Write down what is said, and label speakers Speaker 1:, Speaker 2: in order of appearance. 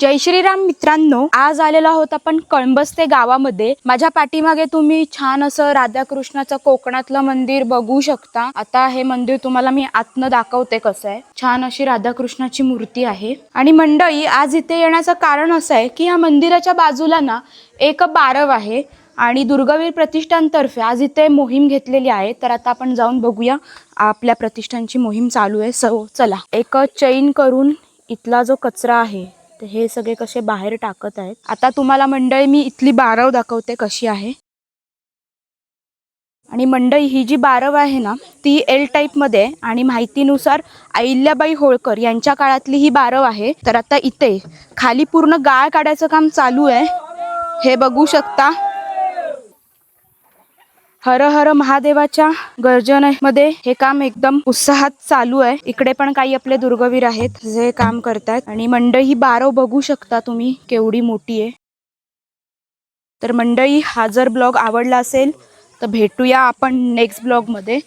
Speaker 1: जय श्रीराम मित्रांनो, आज आलेलो आहोत आपण कळंबस्ते गावामध्ये। माझ्या पाठीमागे तुम्ही छान असं राधाकृष्णाचं कोकणातलं मंदिर बघू शकता। आता हे मंदिर तुम्हाला मी आतनं दाखवते कसं आहे। छान अशी राधाकृष्णाची मूर्ती आहे। आणि मंडळी, आज इथे येण्याचं कारण असं आहे की या मंदिराच्या बाजूला ना एक बारव आहे आणि दुर्गावीर प्रतिष्ठानतर्फे आज इथे मोहीम घेतलेली आहे। तर आता आपण जाऊन बघूया, आपल्या प्रतिष्ठानची मोहीम चालू आहे। सो चला, एक चैन करून इथला जो कचरा आहे तर हे सगळे कसे बाहेर टाकत आहेत। आता तुम्हाला मंडळी मी इथली बारव दाखवते कशी आहे। आणि मंडळी, ही जी बारव आहे ना ती एल टाइप मध्ये आहे आणि माहितीनुसार अहिल्याबाई होळकर यांच्या काळातली ही बारव आहे। तर आता इथे खाली पूर्ण गाळ काढायचं काम चालू आहे, हे बघू शकता। हर हर महादेवाच्या गर्जनेमध्ये हे काम एकदम उत्साहात चालू आहे। इकडे पण काही आपले दुर्गवीर आहेत जे काम करतात। आणि मंडळी, ही बारव बघू शकता तुम्ही केवढी मोठी आहे। तर मंडळी, हा जर ब्लॉग आवडला असेल तर भेटूया आपण नेक्स्ट ब्लॉग मध्ये।